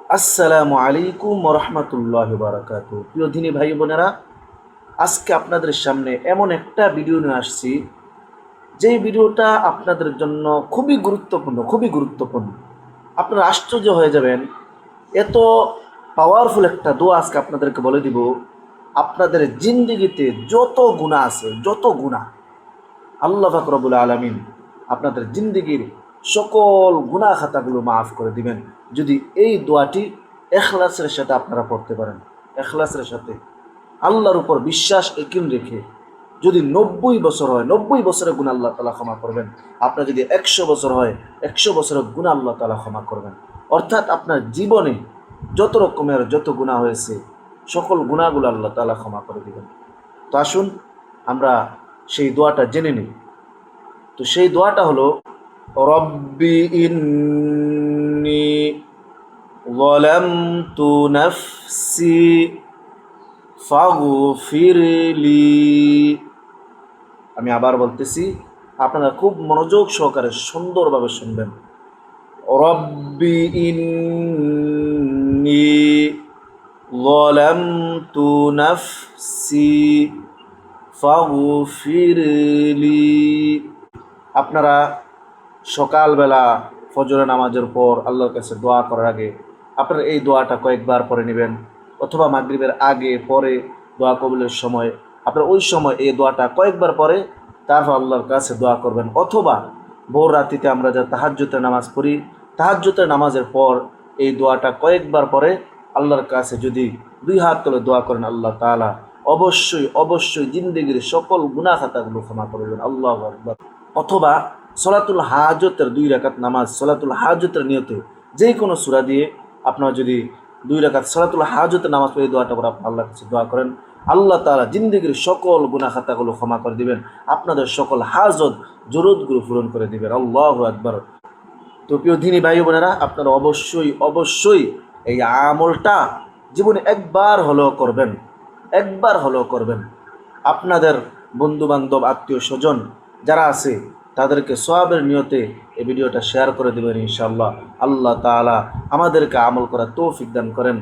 আসসালামু আলাইকুম ওয়া রাহমাতুল্লাহি ওয়া বারাকাতুহু। প্রিয় দিনী ভাই বোনেরা, আজকে আপনাদের সামনে এমন একটা ভিডিও নিয়ে আসছি, যেই ভিডিওটা আপনাদের জন্য খুবই গুরুত্বপূর্ণ। আপনারা আশ্চর্য হয়ে যাবেন, এত পাওয়ারফুল একটা দোয়া আজকে আপনাদেরকে বলে দিব। আপনাদের জিন্দেগিতে যত গুনাহ আছে, যত গুনাহ, আল্লাহ পাক রব্বুল আলামিন আপনাদের জিন্দেগির সকল গুনাহ খাতাগুলো মাফ করে দিবেন, যদি এই দোয়াটি এখলাসের সাথে আপনারা পড়তে পারেন। এখলাসের সাথে আল্লাহর উপর বিশ্বাস একিন রেখে যদি 90 বছর হয়, 90 বছরের গুনাহ আল্লাহ তাআলা ক্ষমা করবেন। আপনার যদি 100 বছর হয়, 100 বছরের গুনাহ আল্লাহ তাআলা ক্ষমা করবেন। অর্থাৎ আপনার জীবনে যত রকমের যত গুনাহ হয়েছে, সকল গুনাহগুলো আল্লাহ তাআলা ক্ষমা করে দিবেন। তো আসুন আমরা সেই দোয়াটা জেনে নিই। তো সেই দোয়াটা হলো, রব্বি ইন্নি যালামতু নাফসি ফাগফিরলি। আমি আবার বলতেছি, আপনারা খুব মনোযোগ সহকারে সুন্দরভাবে শুনবেন। রব্বি ইন্নি যালামতু নাফসি ফাগফিরলি। আপনারা সকালবেলা ফজরের নামাজের পর আল্লাহর কাছে দোয়া করার আগে আপনারা এই দোয়াটা কয়েকবার পড়ে নেবেন, অথবা মাগরিবের আগে পরে দোয়া কবুলের সময় আপনারা ওই সময় এই দোয়াটা কয়েকবার পরে তারপর আল্লাহর কাছে দোয়া করবেন। অথবা ভোর রাত্রিতে আমরা যা তাহাজ্জুদের নামাজ পড়ি, তাহাজ্জুদের নামাজের পর এই দোয়াটা কয়েকবার পরে আল্লাহর কাছে যদি দুই হাত তুলে দোয়া করেন, আল্লাহ তাআলা অবশ্যই জিন্দেগির সকল গুনাহ খাতাগুলো ক্ষমা করে দেবেন। আল্লাহু আকবার। অথবা সলাতুল হাজতের 2 রাকাত নামাজ, সলাতুল হাজতের নিয়তে যে কোনো সূরা দিয়ে আপনারা যদি 2 রাকাত সলাতুল হাজতের নামাজ পড়ে দোয়াটা করে আপনার আল্লাহর কাছে দোয়া করেন, আল্লাহ তাআলা জিন্দেগির সকল গুনাহ খাতাগুলো ক্ষমা করে দিবেন, আপনাদের সকল হাজত জরুরতগুলো পূরণ করে দিবেন। আল্লাহু আকবার। তো প্রিয় দিনী ভাই বোনেরা, আপনারা অবশ্যই এই আমলটা জীবনে একবার হলেও করবেন। আপনাদের বন্ধু বান্ধব আত্মীয় স্বজন যারা আছে তাদেরকে সওয়াবের নিয়তে এই ভিডিওটা শেয়ার করে দেবেন ইনশাআল্লাহ। আল্লাহ তাআলা আমাদেরকে আমল করার তৌফিক দান করেন।